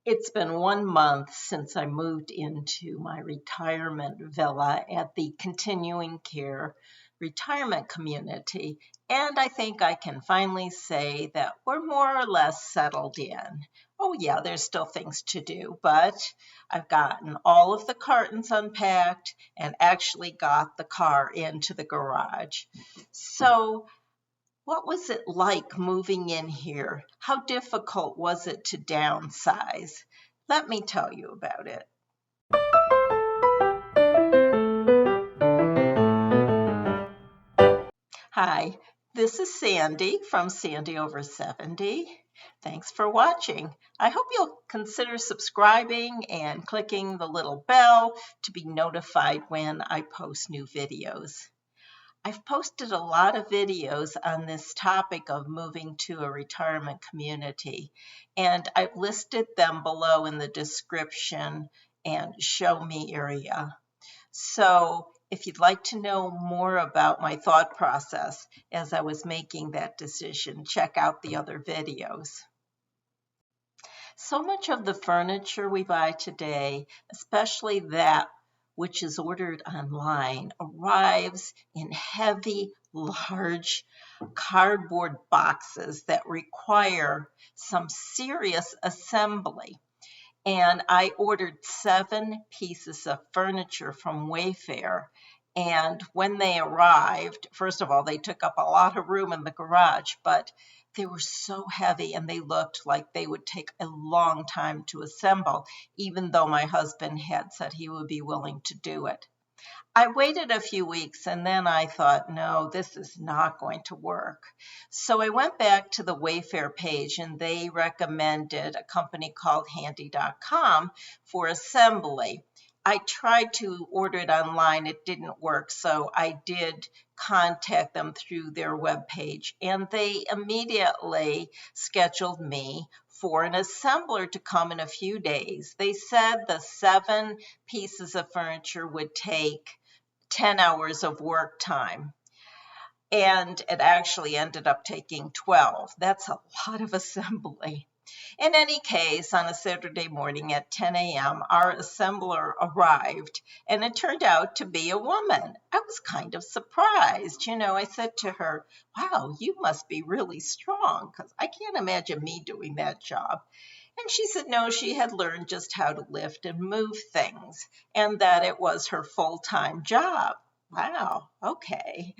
It's been 1 month since I moved into my retirement villa at the continuing care retirement community, and I think I can finally say that we're more or less settled in. Oh, yeah, there's still things to do, but I've gotten all of the cartons unpacked and actually got the car into the garage. So, what was it like moving in here? How difficult was it to downsize? Let me tell you about it. Hi, this is Sandy from Sandy Over 70. Thanks for watching. I hope you'll consider subscribing and clicking the little bell to be notified when I post new videos. I've posted a lot of videos on this topic of moving to a retirement community, and I've listed them below in the description and show me area. So if you'd like to know more about my thought process as I was making that decision, check out the other videos. So much of the furniture we buy today, especially that which is ordered online, arrives in heavy, large cardboard boxes that require some serious assembly. And I ordered 7 pieces of furniture from Wayfair. And when they arrived, first of all, they took up a lot of room in the garage, but they were so heavy and they looked like they would take a long time to assemble, even though my husband had said he would be willing to do it. I waited a few weeks and then I thought, no, this is not going to work. So I went back to the Wayfair page and they recommended a company called handy.com for assembly. I tried to order it online, it didn't work, so I did contact them through their webpage and they immediately scheduled me for an assembler to come in a few days. They said the 7 pieces of furniture would take 10 hours of work time. And it actually ended up taking 12. That's a lot of assembly. In any case, on a Saturday morning at 10 a.m., our assembler arrived, and it turned out to be a woman. I was kind of surprised. I said to her, wow, you must be really strong, because I can't imagine me doing that job. And she said, no, she had learned just how to lift and move things, and that it was her full-time job. Wow, okay.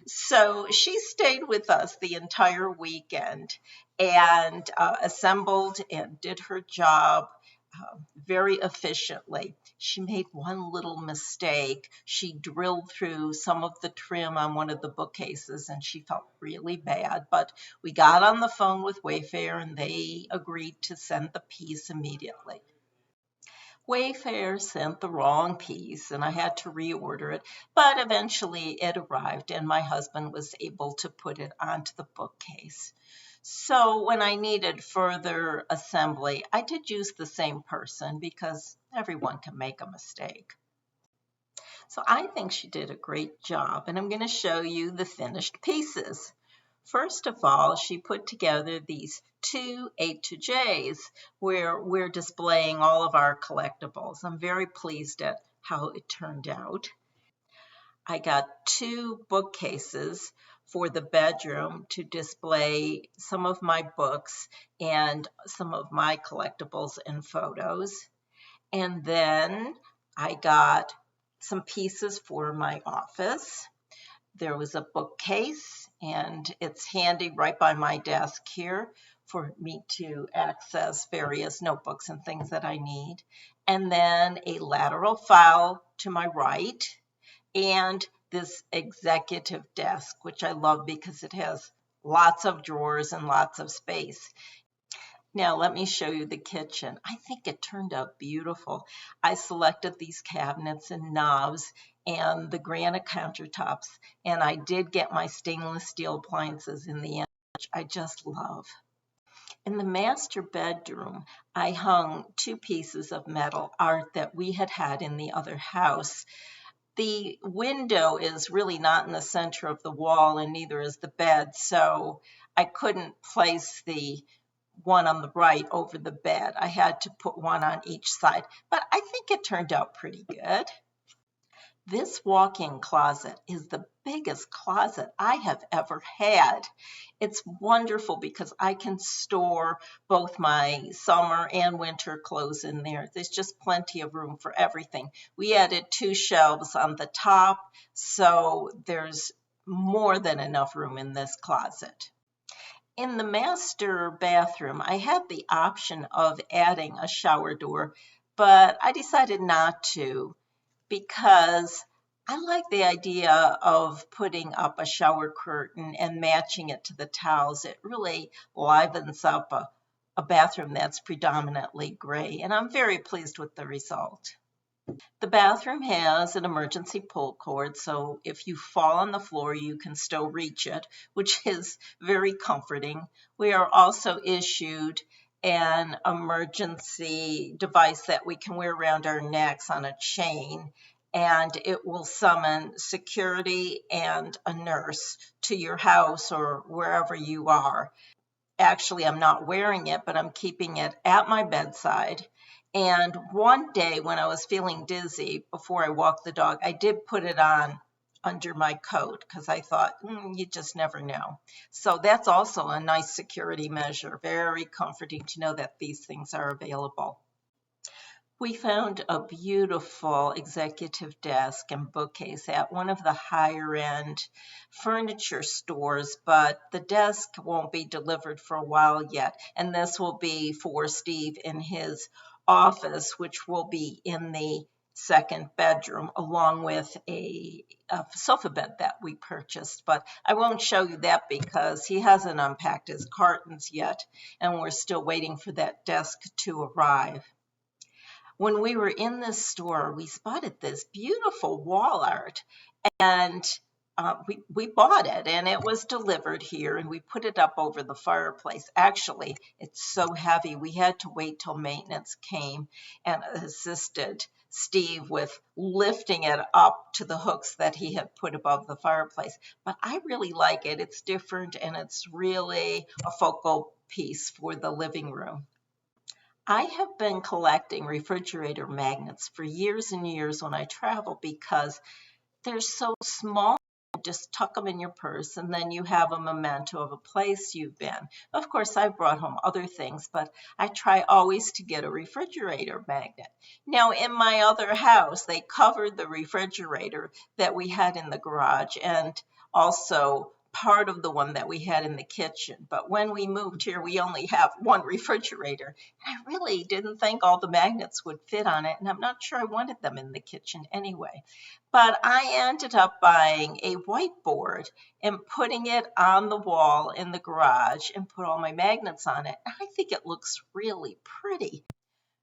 So she stayed with us the entire weekend and assembled and did her job very efficiently. She made one little mistake. She drilled through some of the trim on one of the bookcases and she felt really bad, but we got on the phone with Wayfair and they agreed to send the piece immediately. Wayfair sent the wrong piece and I had to reorder it, but eventually it arrived and my husband was able to put it onto the bookcase. So when I needed further assembly, I did use the same person because everyone can make a mistake. So I think she did a great job and I'm going to show you the finished pieces. First of all, she put together these 2 A2Js where we're displaying all of our collectibles. I'm very pleased at how it turned out. I got 2 bookcases for the bedroom to display some of my books and some of my collectibles and photos. And then I got some pieces for my office. There was a bookcase, and it's handy right by my desk here for me to access various notebooks and things that I need. And then a lateral file to my right, and this executive desk, which I love because it has lots of drawers and lots of space. Now let me show you the kitchen. I think it turned out beautiful. I selected these cabinets and knobs and the granite countertops, and I did get my stainless steel appliances in the end, which I just love. In the master bedroom, I hung 2 pieces of metal art that we had had in the other house. The window is really not in the center of the wall and neither is the bed, so I couldn't place the one on the right over the bed. I had to put one on each side, but I think it turned out pretty good. This walk-in closet is the biggest closet I have ever had. It's wonderful because I can store both my summer and winter clothes in there. There's just plenty of room for everything. We added 2 shelves on the top, so there's more than enough room in this closet. In the master bathroom, I had the option of adding a shower door, but I decided not to because I like the idea of putting up a shower curtain and matching it to the towels. It really livens up a bathroom that's predominantly gray, and I'm very pleased with the result. The bathroom has an emergency pull cord, so if you fall on the floor, you can still reach it, which is very comforting. We are also issued an emergency device that we can wear around our necks on a chain, and it will summon security and a nurse to your house or wherever you are. Actually, I'm not wearing it, but I'm keeping it at my bedside. And one day when I was feeling dizzy before I walked the dog, I did put it on under my coat because I thought, you just never know. So that's also a nice security measure. Very comforting to know that these things are available. We found a beautiful executive desk and bookcase at one of the higher end furniture stores, but the desk won't be delivered for a while yet. And this will be for Steve in his office, which will be in the second bedroom, along with a sofa bed that we purchased. But I won't show you that because he hasn't unpacked his cartons yet, and we're still waiting for that desk to arrive. When we were in this store, we spotted this beautiful wall art, and we bought it, and it was delivered here, and we put it up over the fireplace. Actually, it's so heavy, we had to wait till maintenance came and assisted Steve with lifting it up to the hooks that he had put above the fireplace. But I really like it. It's different, and it's really a focal piece for the living room. I have been collecting refrigerator magnets for years and years when I travel because they're so small. Just tuck them in your purse and then you have a memento of a place you've been. Of course, I've brought home other things, but I try always to get a refrigerator magnet. Now, in my other house, they covered the refrigerator that we had in the garage and also part of the one that we had in the kitchen. But when we moved here, we only have one refrigerator. And I really didn't think all the magnets would fit on it, and I'm not sure I wanted them in the kitchen anyway. But I ended up buying a whiteboard and putting it on the wall in the garage and put all my magnets on it. I think it looks really pretty.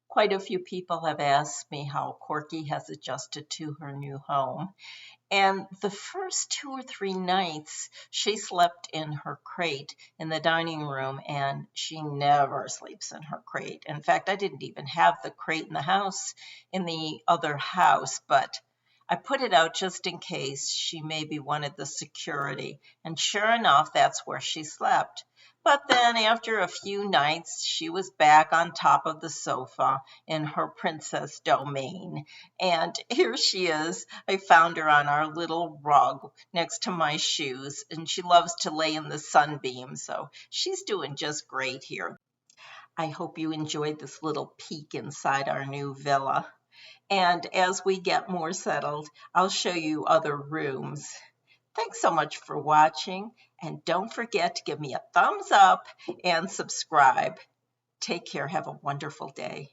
Quite a few people have asked me how Corky has adjusted to her new home. And the first 2 or 3 nights, she slept in her crate in the dining room, and she never sleeps in her crate. In fact, I didn't even have the crate in the house in the other house, but I put it out just in case she maybe wanted the security. And sure enough, that's where she slept. But then after a few nights, she was back on top of the sofa in her princess domain. And here she is. I found her on our little rug next to my shoes, and she loves to lay in the sunbeam, so she's doing just great here. I hope you enjoyed this little peek inside our new villa. And as we get more settled, I'll show you other rooms. Thanks so much for watching, and don't forget to give me a thumbs up and subscribe. Take care. Have a wonderful day.